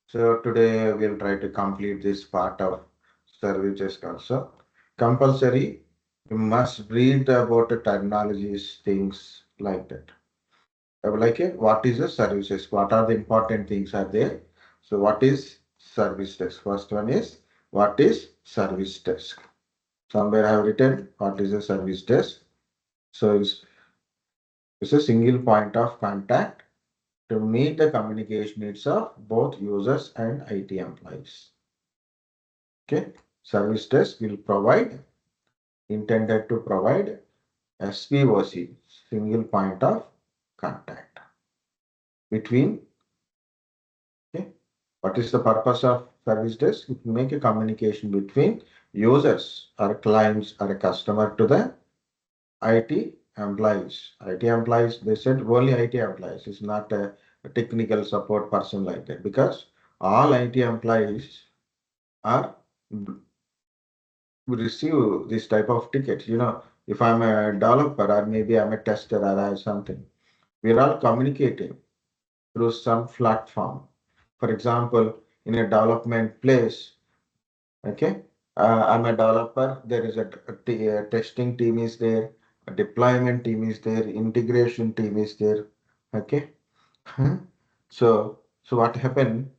So today we'll try to complete this part of service desk also. Compulsory, you must read about the terminologies, things like that. What is a service desk? What are the important things are there? So what is service desk? First one is what is service desk? Somewhere I have written what is a service desk. So it's a single point of contact to meet the communication needs of both users and IT employees. Okay, service desk will provide, intended to provide SPOC, single point of contact between. Okay, what is the purpose of service desk? It will make a communication between users or clients or a customer to the IT employees. IT employees, they said only IT employees. It's not a technical support person like that because all IT employees are receive this type of tickets. If I'm a developer or maybe I'm a tester or I have something, we're all communicating through some platform. For example, in a development place, okay, I'm a developer. There is a testing team is there, a deployment team is there, integration team is there. Okay, huh? So what happened?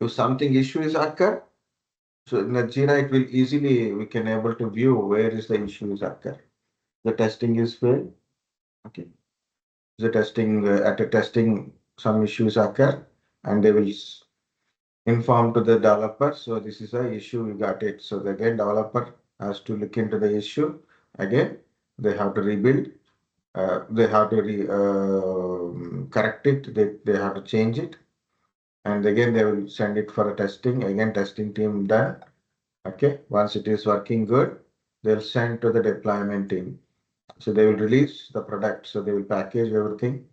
If something issues occur, so in the Jira, it will easily we can able to view where is the issues occur. The testing is failed. Okay, the testing at a testing some issues occur, and they will inform to the developer. So this is a issue, we got it. So again, developer has to look into the issue. Again, they have to rebuild. They have to correct it. They have to change it. And again, they will send it for a testing. Again, testing team done. Okay. Once it is working good, they'll send to the deployment team. So they will release the product. So they will package everything.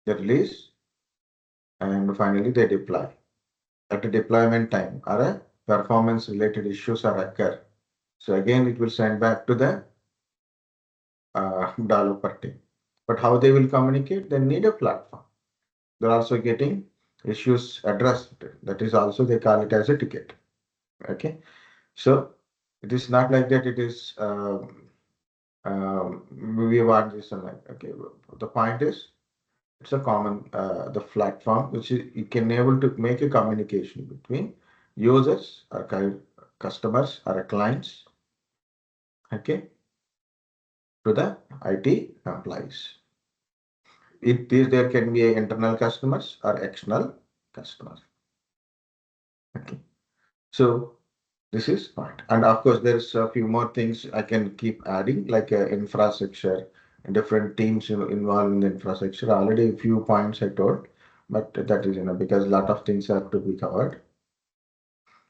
They release and finally they deploy. At a deployment time or a performance related issues are occur. So again, it will send back to the developer team. But how they will communicate? They need a platform. They're also getting issues addressed. That is also they call it as a ticket. Okay. So it is not like that. It is we want this and like okay. The point is it's a common the platform which is you can able to make a communication between users or customers or clients. Okay, to the IT employees. There can be a internal customers or external customers. Okay, so this is point, and of course there's a few more things I can keep adding like infrastructure, different teams involved in the infrastructure. Already a few points I told, but that is because a lot of things have to be covered,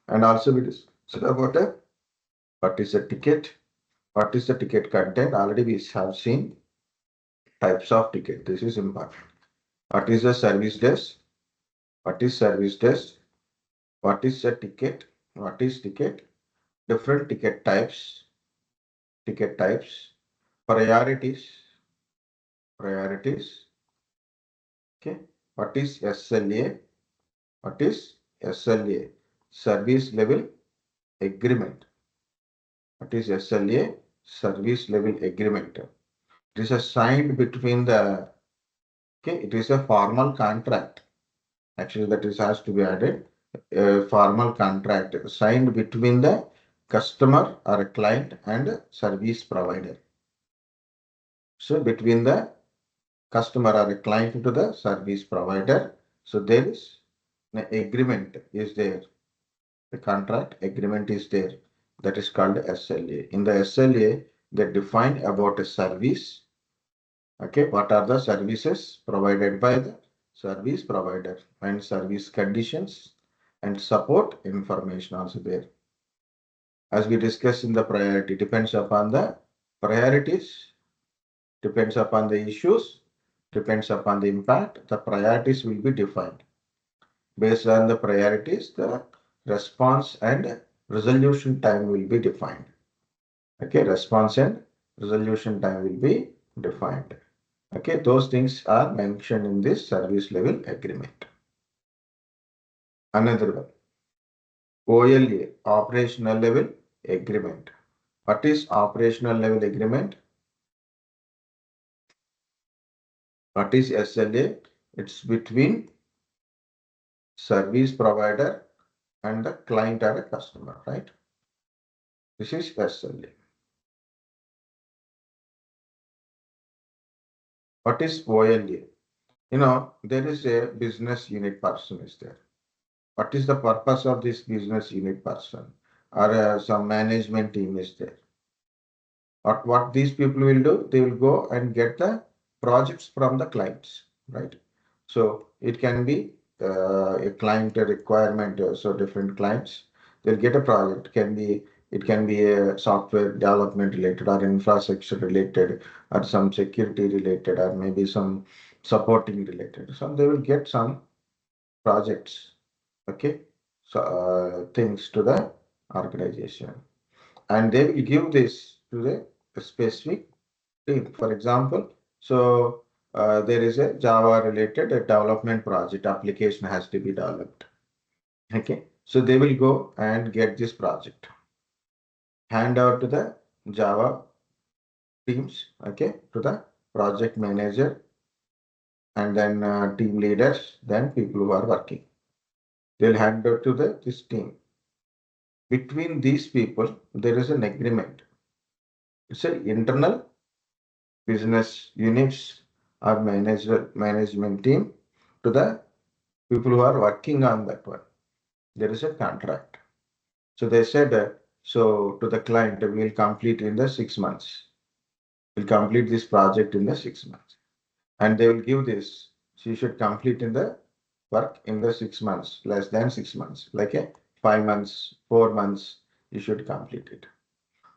and also we discussed about what is the ticket, what is the ticket content. Already we have seen types of ticket. This is important. What is the service desk? What is service desk? What is a ticket? What is ticket? Different ticket types, priorities, priorities. Okay. What is SLA? What is SLA? Service level agreement. What is SLA? Service level agreement. It is a signed between the, okay, it is a formal contract. Actually, that is has to be added. A formal contract signed between the customer or a client and a service provider. So between the customer or a client to the service provider. So there is an agreement is there. The contract agreement is there. That is called SLA. In the SLA, they define about a service. Okay, what are the services provided by the service provider and service conditions and support information also there. As we discussed in the priority, depends upon the priorities, depends upon the issues, depends upon the impact, the priorities will be defined. Based on the priorities, the response and resolution time will be defined. Okay, response and resolution time will be defined. Okay, those things are mentioned in this service level agreement. Another one, OLA, operational level agreement. What is operational level agreement? What is SLA? It's between service provider and the client or a customer, right? This is SLA. What is OLA? There is a business unit person is there. What is the purpose of this business unit person? Or some management team is there. What these people will do, they will go and get the projects from the clients, right? So it can be a client requirement, so different clients, they'll get a project. It can be a software development related or infrastructure related or some security related or maybe some supporting related. So they will get some projects, okay? So things to the organization and they will give this to the specific team. For example, so there is a Java related development project application has to be developed. Okay, so they will go and get this project, hand out to the Java teams, okay, to the project manager and then team leaders, then people who are working. They'll hand out to the this team. Between these people, there is an agreement. It's an internal business units or management team to the people who are working on that one. There is a contract. So they said, so to the client, we will complete in the 6 months. We'll complete this project in the 6 months. And they will give this. So you should complete in the work in the 6 months, less than 6 months, like a 5 months, 4 months, you should complete it.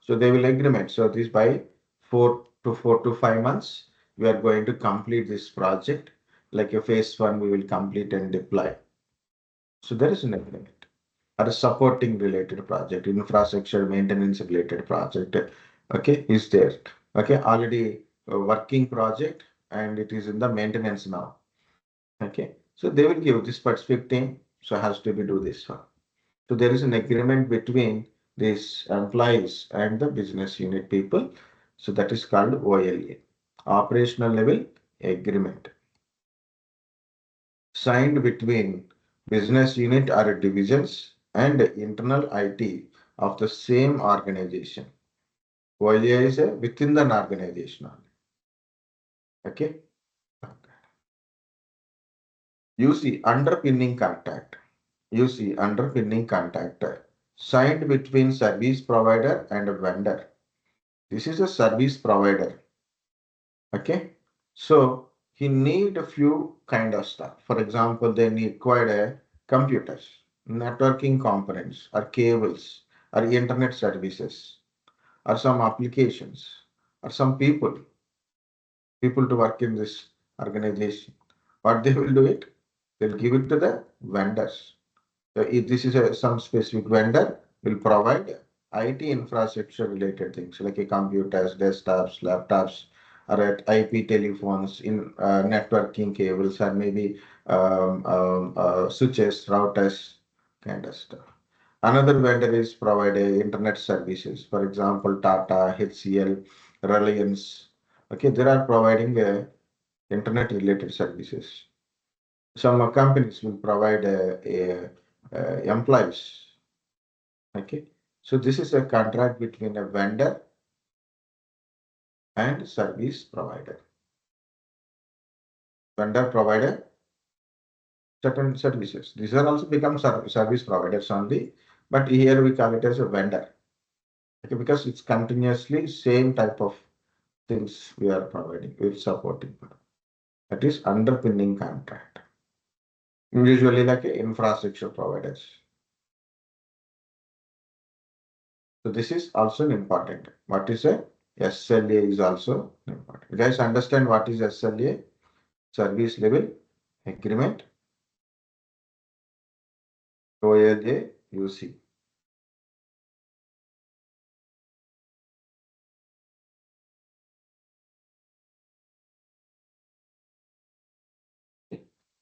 So they will agreement. So this by 4 to 5 months, we are going to complete this project. Like a phase one, we will complete and deploy. So there is an agreement. Or a supporting related project, infrastructure maintenance related project. Okay, is there. Okay, already a working project and it is in the maintenance now. Okay, so they will give this specific team. So has to be do this one. So there is an agreement between these employees and the business unit people. So that is called OLA, operational level agreement, signed between business unit or divisions and internal IT of the same organization. OLA is within the organization only. Okay. UC underpinning contract. UC underpinning contract signed between service provider and vendor. This is a service provider. Okay, so he need a few kind of stuff. For example, they need required computers, networking components, or cables, or internet services, or some applications, or some people to work in this organization. What they will do it? They'll give it to the vendors. So if this is some specific vendor, will provide IT infrastructure related things like a computers, desktops, laptops, or at IP telephones, in networking cables, or maybe switches, routers, kind of stuff. Another vendor is provide internet services. For example, Tata, HCL, Reliance. Okay, they are providing internet related services. Some companies will provide employees. Okay, so this is a contract between a vendor and service provider. Vendor provider certain services. These are also become service providers only, but here we call it as a vendor. Okay, because it's continuously same type of things we are providing, we're supporting. That is underpinning contract. Usually like infrastructure providers. So this is also important. What is a SLA is also important. You guys understand what is SLA? Service level agreement, OLA, UC.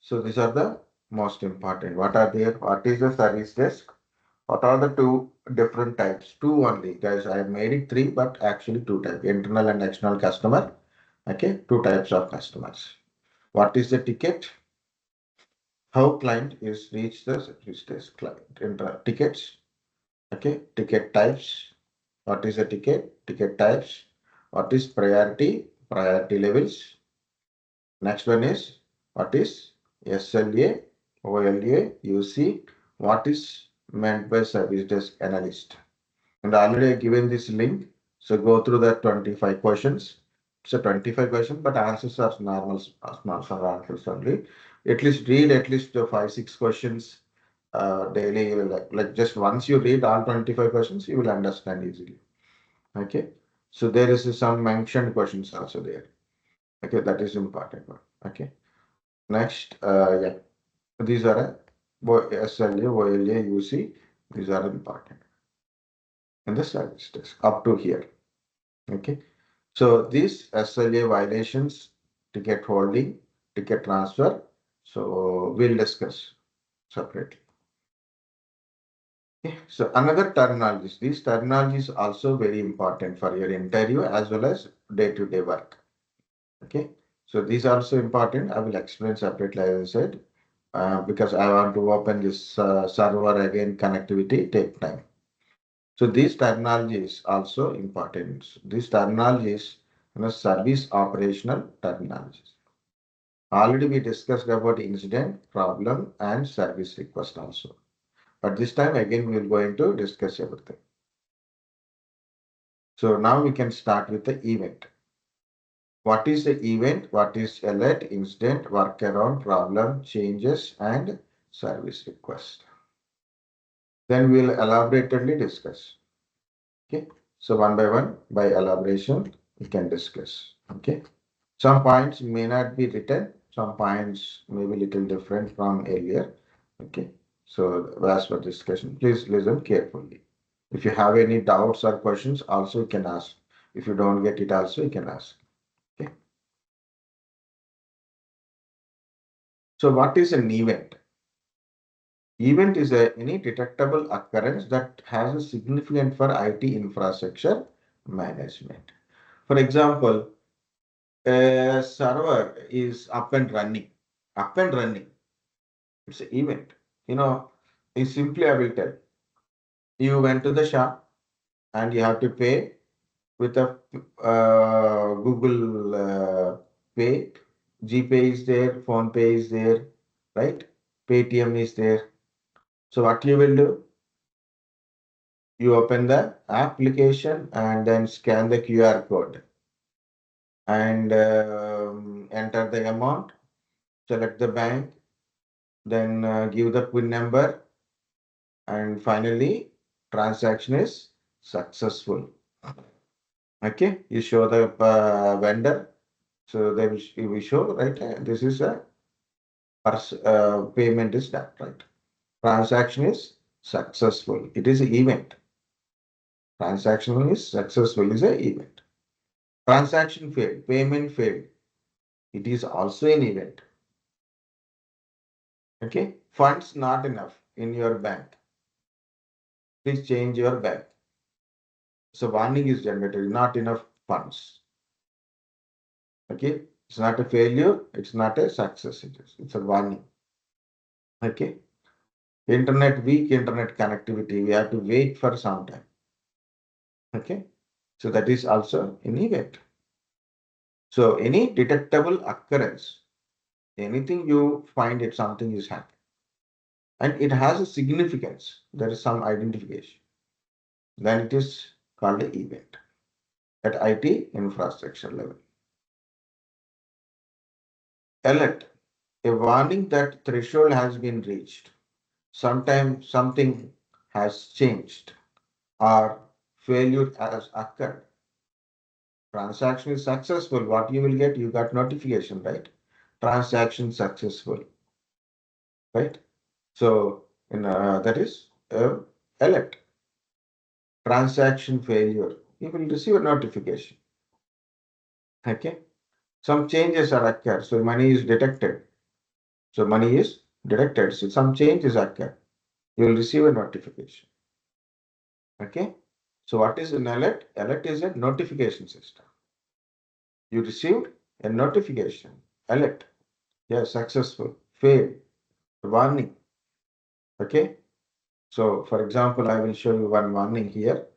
So these are the most important. What are there? What is the service desk? What are the two different types? Two only, guys. I made it three, but actually two types: internal and external customer. Okay, two types of customers. What is the ticket? How client is reached the service desk client. Tickets. Okay, ticket types. What is the ticket? Ticket types. What is priority? Priority levels. Next one is what is SLA, OLA, UC. What is meant by service desk analyst? And already I given this link. So go through the 25 questions. So 25 questions, but answers are normal, small answers only. At least read at least five, six questions daily. You will like just once you read all 25 questions, you will understand easily. Okay. So there is some mentioned questions also there. Okay, that is important one. Okay. Next, yeah, these are SLA, OLA, UC. These are important in the service desk up to here. Okay. So these SLA violations, ticket holding, ticket transfer. So we'll discuss separately. Okay. So another terminologies. These terminologies also very important for your interview as well as day-to-day work. Okay. So these are also important. I will explain separately as I said. Because I want to open this server again, connectivity take time. So these terminologies also important. These terminologies, service operational terminologies. Already we discussed about incident, problem, and service request also. But this time again we are going to discuss everything. So now we can start with the event. What is the event? What is alert, incident, workaround, problem, changes, and service request? Then we'll elaborately discuss. Okay. So one by one, by elaboration, we can discuss. Okay. Some points may not be written. Some points may be little different from earlier. Okay. So as for discussion, please listen carefully. If you have any doubts or questions, also you can ask. If you don't get it, also you can ask. Okay. So what is an event? Event is any detectable occurrence that has a significant for IT infrastructure management. For example, a server is up and running. It's an event. You know, simply I will tell. You went to the shop and you have to pay with a Google Pay. GPay is there, Phone Pay is there, right? Paytm is there. So what you will do? You open the application and then scan the QR code and enter the amount, select the bank, then give the PIN number, and finally transaction is successful. Okay, you show the vendor, so they will show, right, this is a payment is done, right? Transaction is successful. It is an event. Transaction is successful is an event. Transaction failed, payment failed. It is also an event. Okay, funds not enough in your bank. Please change your bank. So warning is generated, not enough funds. Okay, it's not a failure, it's not a success, it's a warning. Okay, weak internet connectivity, we have to wait for some time. Okay, so that is also an event. So any detectable occurrence, anything you find it something is happening and it has a significance, there is some identification, then it is called an event at IT infrastructure level. Alert, a warning that threshold has been reached. Sometimes something has changed or failure has occurred. Transaction is successful. What you will get? You got notification, right? Transaction successful, right? So that is alert. Transaction failure. You will receive a notification. Okay. Some changes are occurred. So money is detected. So money is detected, so some changes occur. You will receive a notification. Okay. So what is an alert? Alert is a notification system. You received a notification. Alert. Yes, successful. Failed. Warning. Okay. So for example, I will show you one warning here.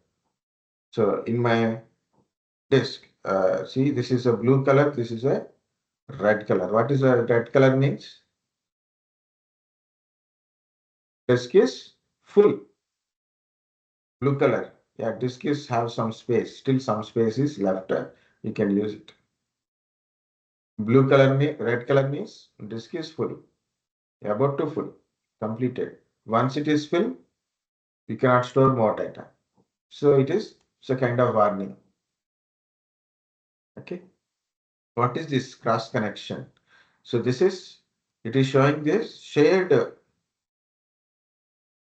So in my disk, see this is a blue color, this is a red color. What is a red color means? Disk is full. Blue color. Yeah, disk is have some space. Still some space is left. You can use it. Blue color means, red color means disk is full. About to full. Completed. Once it is full, you cannot store more data. So it is a kind of warning. Okay. What is this cross connection? So this is, it is showing this shared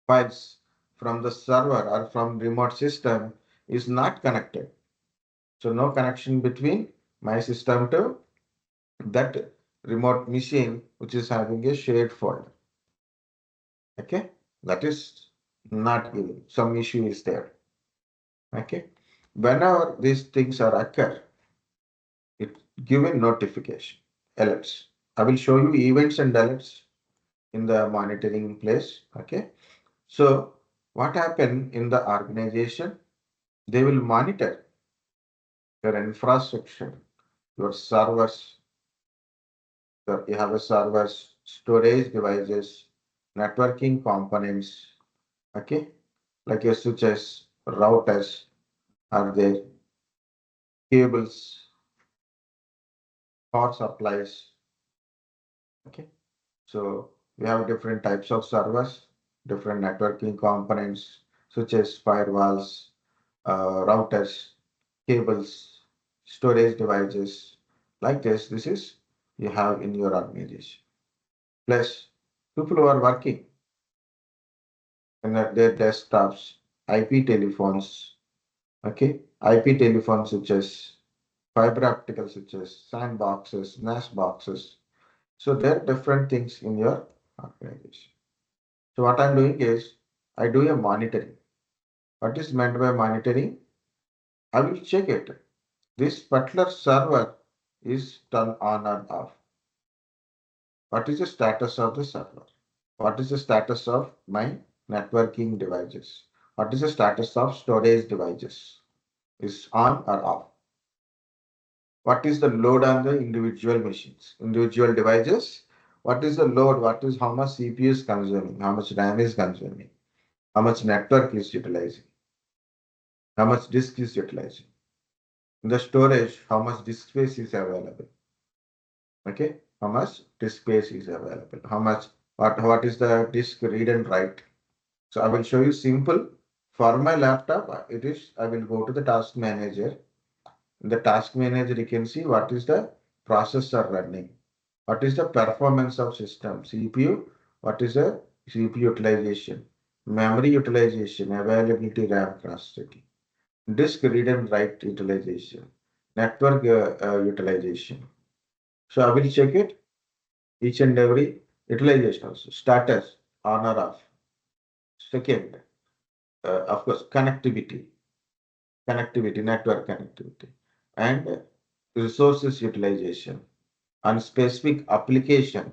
files from the server or from remote system is not connected. So no connection between my system to that remote machine which is having a shared folder. Okay, that is not given. Some issue is there. Okay, whenever these things are occur, it give a notification alerts. I will show you events and alerts in the monitoring place. Okay, so what happened in the organization? They will monitor your infrastructure, your servers, you have a servers, storage devices, networking components, okay, like your switches, routers are there, cables, power supplies, okay. So we have different types of servers, different networking components, switches, firewalls, routers, cables, storage devices, like this. This is you have in your organization. Plus, people who are working in their desktops, IP telephones, okay, IP telephone switches, fiber optical switches, sandboxes, NAS boxes. So there are different things in your organization. So what I'm doing is I do a monitoring. What is meant by monitoring? I will check it. This particular server is turned on or off. What is the status of the server? What is the status of my networking devices? What is the status of storage devices? Is on or off? What is the load on the individual machines, individual devices? What is the load? What is how much CPU is consuming? How much RAM is consuming? How much network is utilizing? How much disk is utilizing? In the storage, how much disk space is available? Okay, how much disk space is available? How much? What is the disk read and write? So I will show you simple. For my laptop, it is I will go to the task manager. In the task manager, you can see what is the processor running. What is the performance of system? CPU. What is the CPU utilization? Memory utilization, availability, RAM capacity. Disk read and write utilization. Network utilization. So I will check it each and every utilization also. Status on or off. Second, of course, connectivity, network connectivity, and resources utilization. On specific application,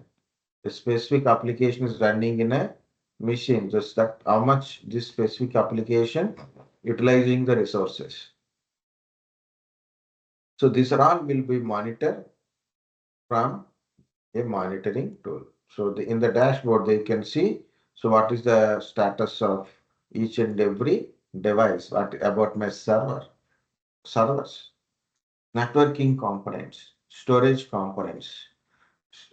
the specific application is running in a machine, just that how much this specific application utilizing the resources. So these are all will be monitored from a monitoring tool. So in the dashboard, they can see, so what is the status of each and every device, what about my servers, networking components, storage components,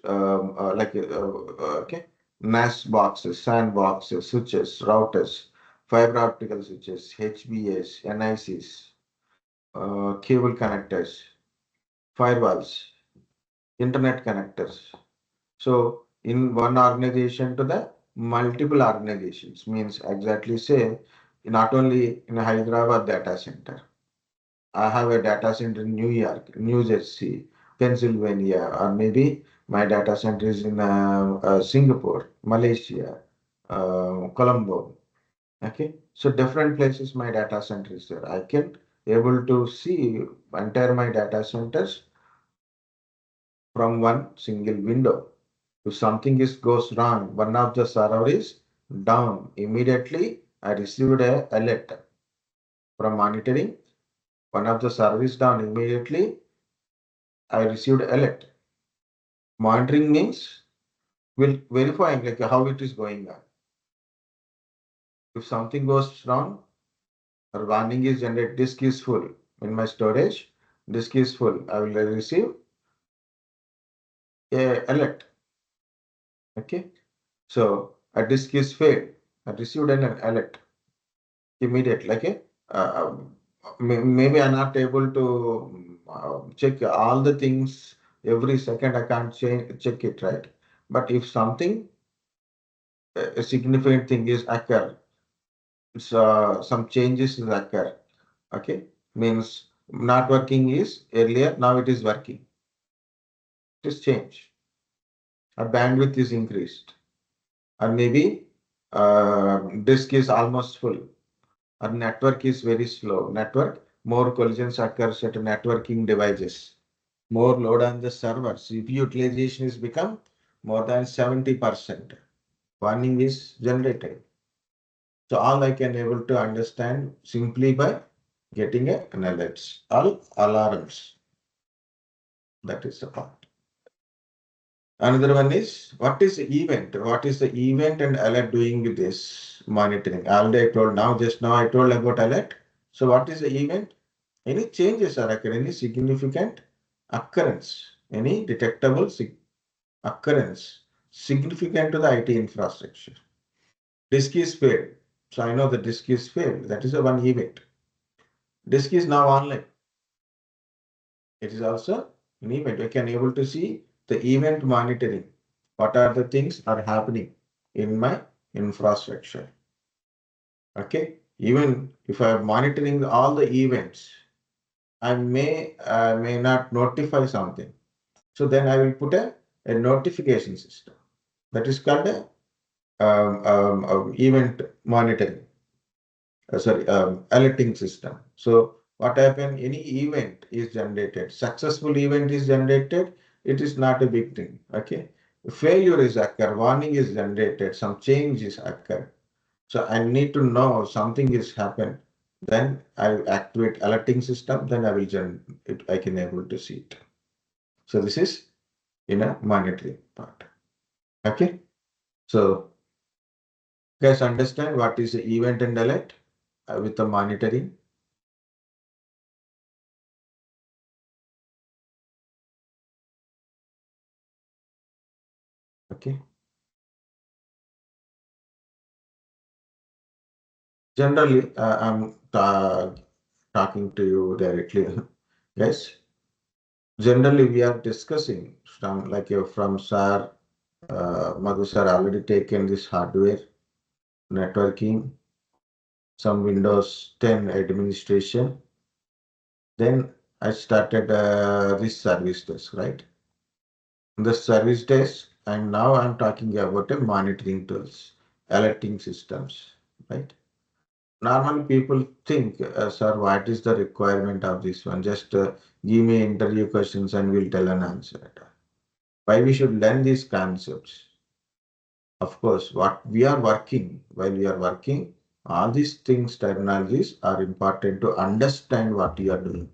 okay, NAS boxes, sandboxes, switches, routers, fiber optical switches, HBAs, NICs, cable connectors, firewalls, internet connectors. So in one organization to the multiple organizations means exactly say not only in a Hyderabad data center. I have a data center in New York, New Jersey, Pennsylvania, or maybe My data center is in Singapore, Malaysia, Colombo. Okay, so different places my data center is there. I can able to see entire my data centers from one single window. If something is goes wrong, one of the server is down. Immediately, I received a alert from monitoring. One of the server is down. Immediately, I received alert. Monitoring means will verifying like how it is going on. If something goes wrong, a warning is generated. Disk is full in my storage. Disk is full. I will receive a alert. Okay. So a disk is failed. I received an alert immediately. Okay. Maybe I'm not able to check all the things every second. I can't check it, right? But if something a significant thing is occur, it's, some changes is occur. Okay, means not working is earlier. Now it is working. It is change. Our bandwidth is increased, or maybe disk is almost full. Our network is very slow. Network, more collisions occurs at networking devices. More load on the server. CPU utilization is become more than 70%. Warning is generated. So all I can able to understand simply by getting an alerts. All alarms. That is the part. Another one is what is the event? What is the event and alert doing with this monitoring? Already I told now, just now I told about alert. So what is the event? Any changes are occurring, any significant occurrence, any detectable occurrence significant to the IT infrastructure. Disk is failed. So I know the disk is failed. That is a one event. Disk is now online. It is also an event. We can able to see the event monitoring. What are the things are happening in my infrastructure? Okay. Even if I am monitoring all the events, I may not notify something. So then I will put a notification system. That is called a event monitoring. Sorry, alerting system. So what happened? Any event is generated, successful event is generated. It is not a big thing. Okay, failure is occur, warning is generated, some change is occur. So I need to know something is happened. Then I will activate alerting system. Then I will I can able to see it. So this is in a monitoring part. Okay. So guys understand what is the event and alert with the monitoring. Okay. Generally, I'm talking to you directly. Yes. Generally, we are discussing from like from Sir Madhu sir already taken this hardware, networking, some Windows 10 administration. Then I started this service desk, right? The service desk, and now I'm talking about a monitoring tools, alerting systems, right? Normally, people think, sir, what is the requirement of this one? Just give me interview questions and we'll tell an answer. Why we should learn these concepts? Of course, what we are working, while we are working, all these things, terminologies are important to understand what you are doing.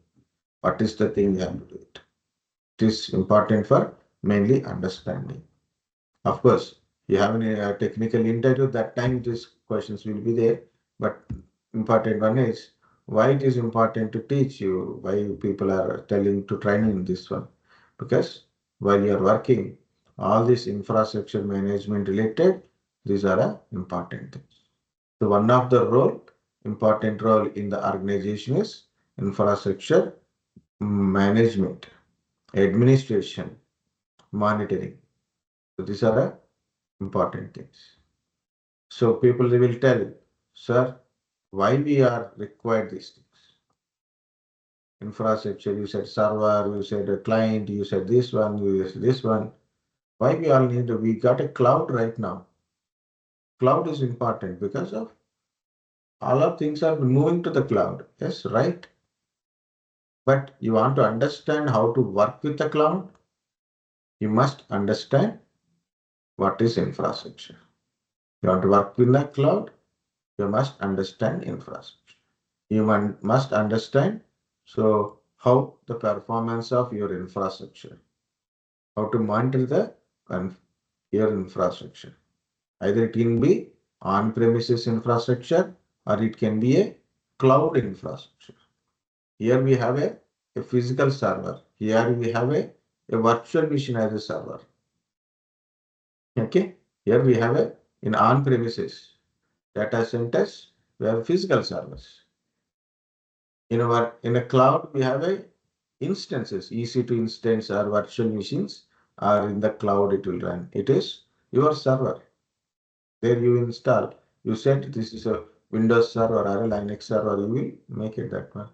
What is the thing you have to do it? It is important for mainly understanding. Of course, you have a technical interview, that time these questions will be there. But important one is why it is important to teach you, why people are telling to train in this one. Because while you are working, all this infrastructure management related, these are important things. So one of the important role in the organization is infrastructure management, administration, monitoring. So these are important things. So people they will tell, sir, why we are required these things. Infrastructure, you said server, you said a client, you said this one, you said this one. Why we all need, we got a cloud right now. Cloud is important because of all of things are moving to the cloud. Yes, right. But you want to understand how to work with the cloud, you must understand what is infrastructure. You want to work with the cloud, you must understand infrastructure. You must understand so how the performance of your infrastructure, how to monitor the your infrastructure. Either it can be on-premises infrastructure or it can be a cloud infrastructure. Here we have a physical server. Here we have a virtual machine as a server. Okay. Here we have in on-premises data centers, we have physical servers. In a cloud, we have a instances, EC2 instance or virtual machines are in the cloud it will run. It is your server. There you install. You said this is a Windows server or a Linux server, you will make it that one.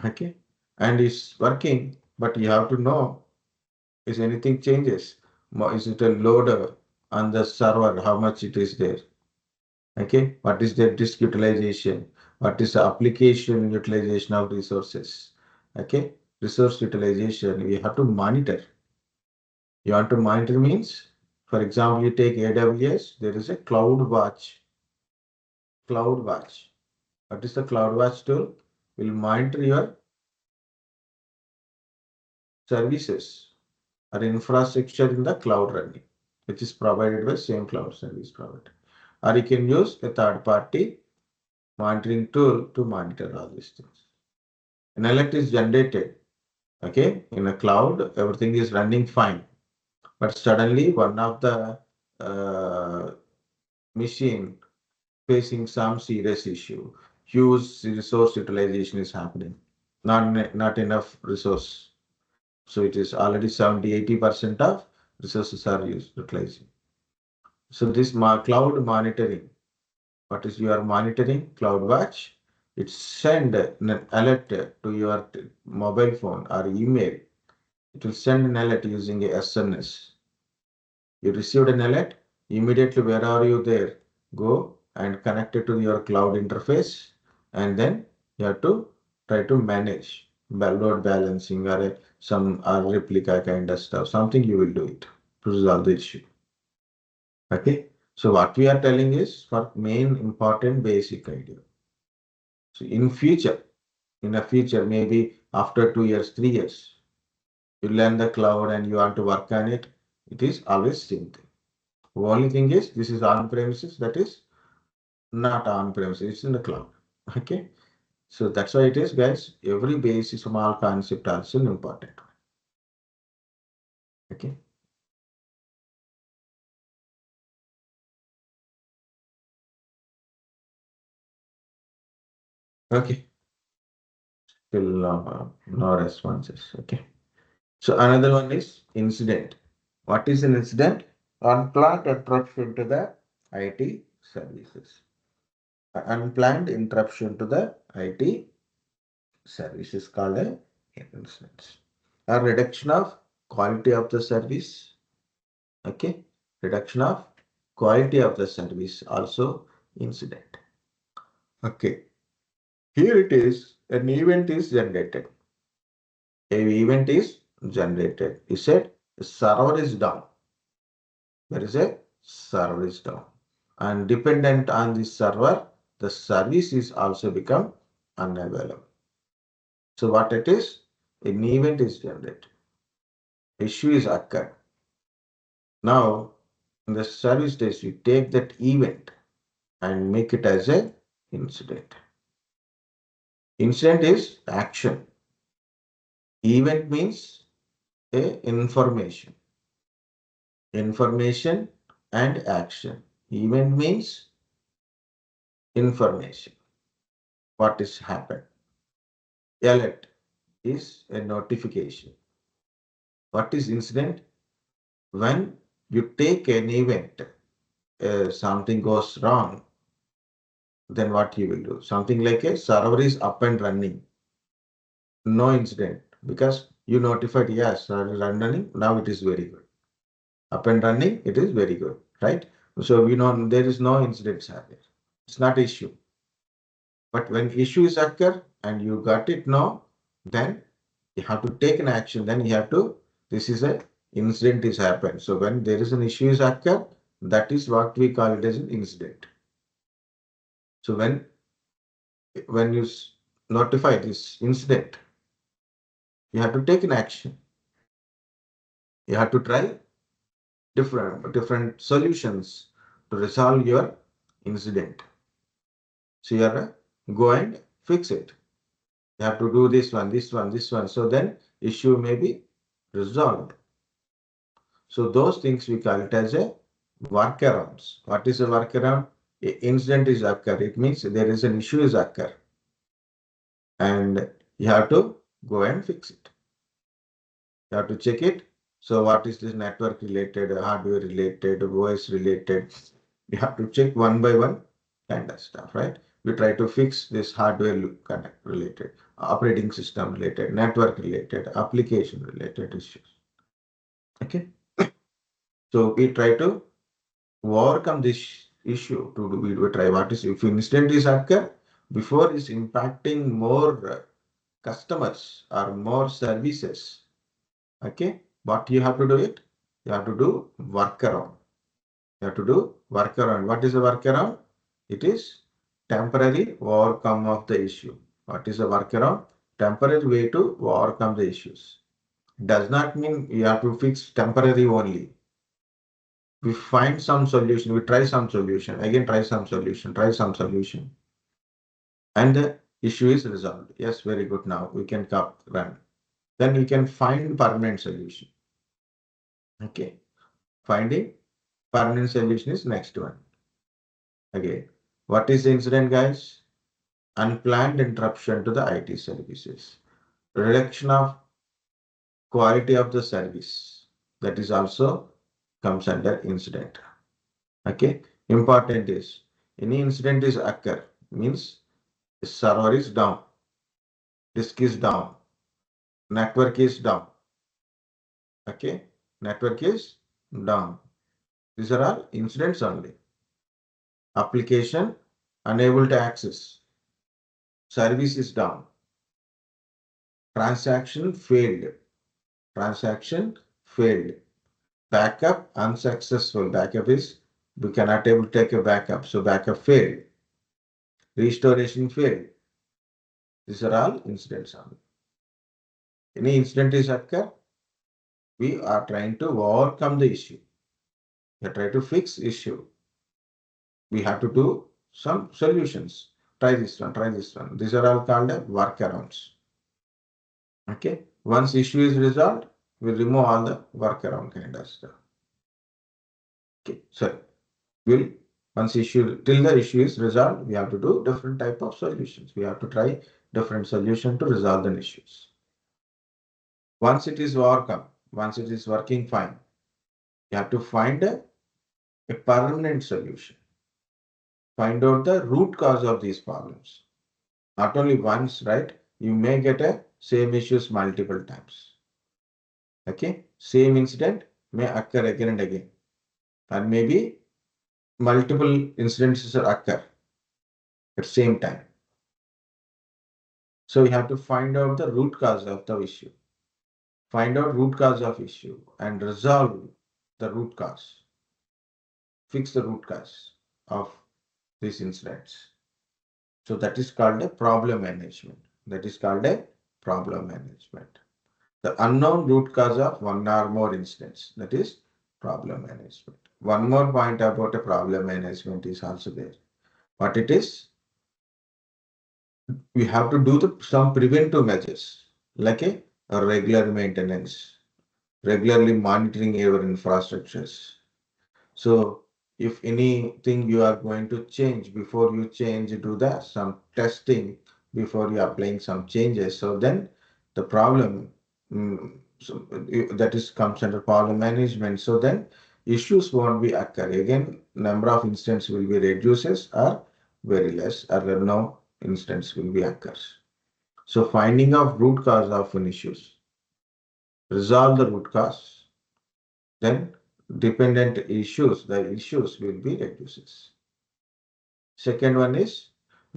Okay. And it's working, but you have to know if anything changes. Is it a loader on the server? How much it is there? Okay. What is the disk utilization? What is the application utilization of resources? Okay. Resource utilization, we have to monitor. You want to monitor means, for example, you take AWS, there is a cloud watch. Cloud watch. What is the cloud watch tool? Will monitor your services or infrastructure in the cloud running, which is provided by same cloud service provider. Or you can use a third party monitoring tool to monitor all these things. An alert is generated. Okay, in a cloud, everything is running fine. But suddenly one of the machine facing some serious issue, huge resource utilization is happening, not enough resource. So it is already 70-80% of resources are utilizing. So this cloud monitoring, what is your monitoring? Cloud watch. It send an alert to your mobile phone or email. It will send an alert using a SNS. You received an alert, immediately where are you there? Go and connect it to your cloud interface, and then you have to try to manage load balancing or some replica kind of stuff. Something you will do it to resolve the issue. Okay. So what we are telling is for main important basic idea. So in a future, maybe after 2 years, 3 years, you learn the cloud and you want to work on it. It is always same thing. The only thing is this is on premises, that is not on premises, it's in the cloud. Okay. So that's why it is, guys. Every basic small concept also important. Okay. Okay. Still no responses. Okay. So another one is incident. What is an incident? Unplanned interruption to the IT services. Unplanned interruption to the IT service is called a incident. A reduction of quality of the service. Okay. Reduction of quality of the service also incident. Okay. Here it is. An event is generated. A event is generated. You said the server is down. There is a server is down. And dependent on the server, the service is also become unavailable. So what it is? An event is generated. Issue is occurred. Now, in the service days, we take that event and make it as a incident. Incident is action. Event means a information. Information and action. Event means information. What is happened? Alert is a notification. What is incident? When you take an event, something goes wrong, then what you will do? Something like a server is up and running. No incident because you notified, yes, server is running. Now it is very good. up and running, it is very good, right? So we know there is no incidents are there. It's not issue. But when issues occur and you got it now, then you have to take an action. Then you have to, this is a incident is happened. So when there is an issue is occur, that is what we call it as an incident. So when you notify this incident, you have to take an action. You have to try different solutions to resolve your incident. So you have to go and fix it. You have to do this one, this one, this one. So then issue may be resolved. So those things we call it as a workarounds. What is a workaround? Incident is occur. It means there is an issue is occur. And you have to go and fix it. You have to check it. So what is this network related, hardware related, OS related? You have to check one by one kind of stuff, right? We try to fix this hardware connect related, operating system related, network related, application related issues. Okay. So we try to overcome this issue to do we try what is if incident is occur before is impacting more customers or more services. Okay, what you have to do it? You have to do workaround. You have to do workaround. What is a workaround? It is temporary overcome of the issue. What is a workaround? Temporary way to overcome the issues. Does not mean you have to fix temporary only. We find some solution, we try some solution, again try some solution, try some solution. And the issue is resolved. Yes, very good. Now we can run. Then we can find permanent solution. Okay. Finding permanent solution is next one. Again, what is the incident, guys? Unplanned interruption to the IT services. Reduction of quality of the service. That is also comes under incident. Okay. Important is any incident is occur means server is down, disk is down, network is down. Okay. Network is down. These are all incidents only. Application unable to access. Service is down. Transaction failed. Transaction failed. Backup unsuccessful. Backup is we cannot able to take a backup. So backup failed. Restoration failed. These are all incidents only. Any incident is occur, we are trying to overcome the issue. We are trying to fix issue. We have to do some solutions. Try this one, try this one. These are all called workarounds. Okay. Once issue is resolved, we remove all the workaround kind of stuff. Okay. So we'll once issue till the issue is resolved, we have to do different type of solutions. We have to try different solution to resolve the issues. Once it is overcome, once it is working fine, you have to find a permanent solution. Find out the root cause of these problems. Not only once, right? You may get a same issues multiple times. Okay, same incident may occur again and again, and maybe multiple incidences occur at same time. So you have to find out the root cause of the issue. Find out root cause of issue and resolve the root cause. Fix the root cause of these incidents. So that is called a problem management. That is called a problem management. The unknown root cause of one or more incidents. That is problem management. One more point about a problem management is also there. What it is? We have to do some preventive measures like a regular maintenance, regularly monitoring your infrastructures. So if anything you are going to change, before you change, do some testing before you are applying some changes. So then the problem so that is comes under problem management. So then issues won't be occur. Again, number of instances will be reduces or very less or no instance will be occurs. So finding of root cause of an issues, resolve the root cause, then dependent issues, the issues will be reduces. Second one is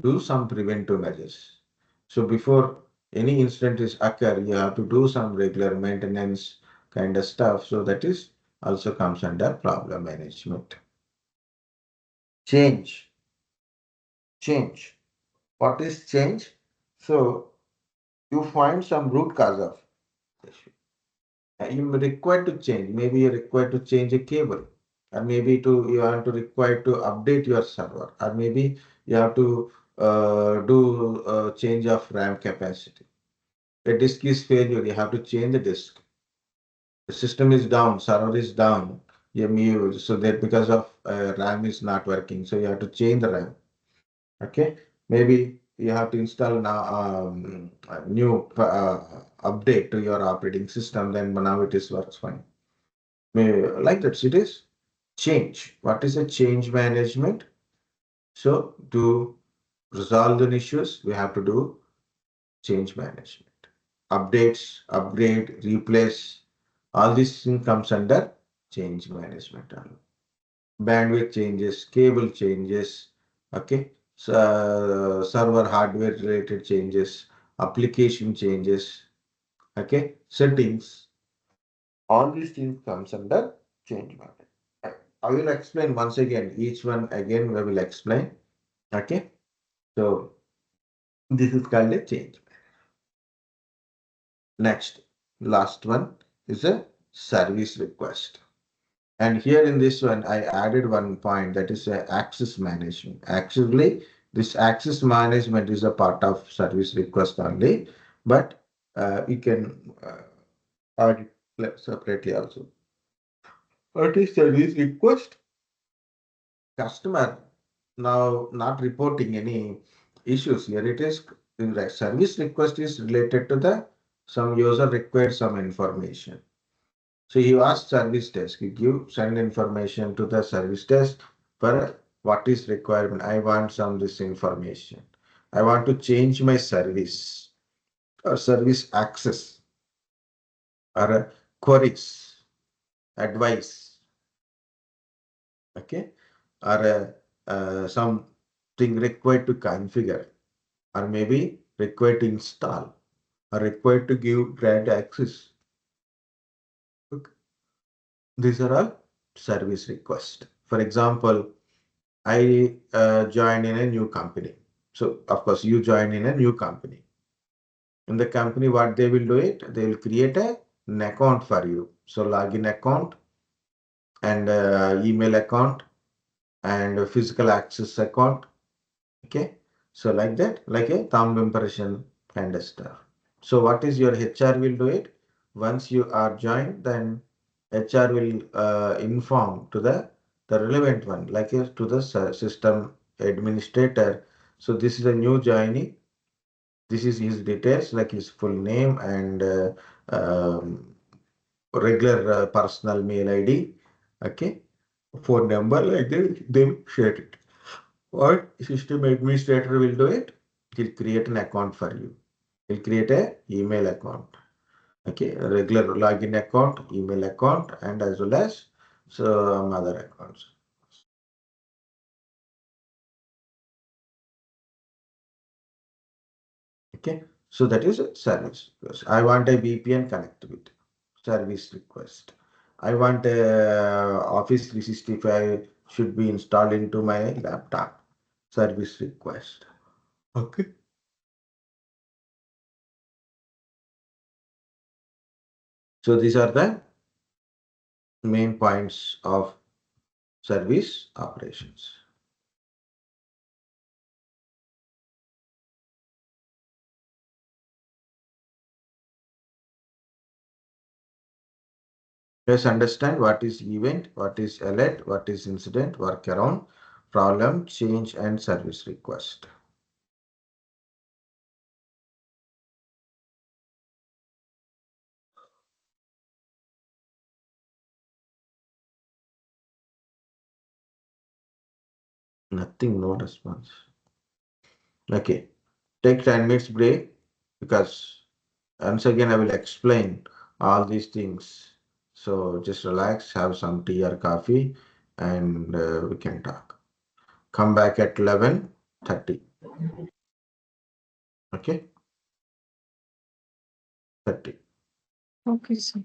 do some preventive measures. So before any incident is occur, you have to do some regular maintenance kind of stuff. So that is also comes under problem management. Change. Change. What is change? So you find some root cause of issue. You require to change. Maybe you require to change a cable, or maybe you want to require to update your server, or maybe you have to do a change of RAM capacity. The disk is failure. You have to change the disk. The system is down, server is down. So that because of RAM is not working, so you have to change the RAM. Okay, maybe you have to install now a new update to your operating system. Then now it is works fine. Like that, it is change. What is a change management? So to resolve the issues, we have to do change management. Updates, upgrade, replace, all these things comes under change management. Bandwidth changes, cable changes, okay, so, server hardware related changes, application changes, okay, settings, all these things comes under change management. I will explain once again, each one again we will explain, okay. So this is called a change. Next, last one is a service request. And here in this one, I added one point that is access management. Actually, this access management is a part of service request only, but you can add it separately also. What is service request? Customer now not reporting any issues here. It is the service request is related to the some user required some information. So you ask service desk, you send information to the service desk for what is requirement. I want some this information. I want to change my service or service access or queries, advice, okay, or something required to configure, or maybe required to install, or required to give grant access. Okay. These are all service requests. For example, I join in a new company. So of course you join in a new company. In the company, what they will do it, they will create an account for you. So login account and email account and a physical access account. Okay. So like that, like a thumb impression kind of stuff. So what is your HR will do it? Once you are joined, then HR will inform to the relevant one, like to the system administrator. So this is a new joinee. This is his details, like his full name and regular personal mail ID. Okay, phone number, like they will share it. What system administrator will do it? He'll create an account for you. He'll create a email account. Okay, a regular login account, email account, and as well as some other accounts. Okay, so that is a service request. I want a VPN connectivity, service request. I want a Office 365 should be installed into my laptop, service request. Okay. So these are the main points of service operations. Let's understand what is event, what is alert, what is incident, workaround, problem, change, and service request. Nothing, no response. Okay, take 10 minutes break because once again I will explain all these things. So just relax, have some tea or coffee, and we can talk. Come back at 11:30. Okay, 30. Okay, sir.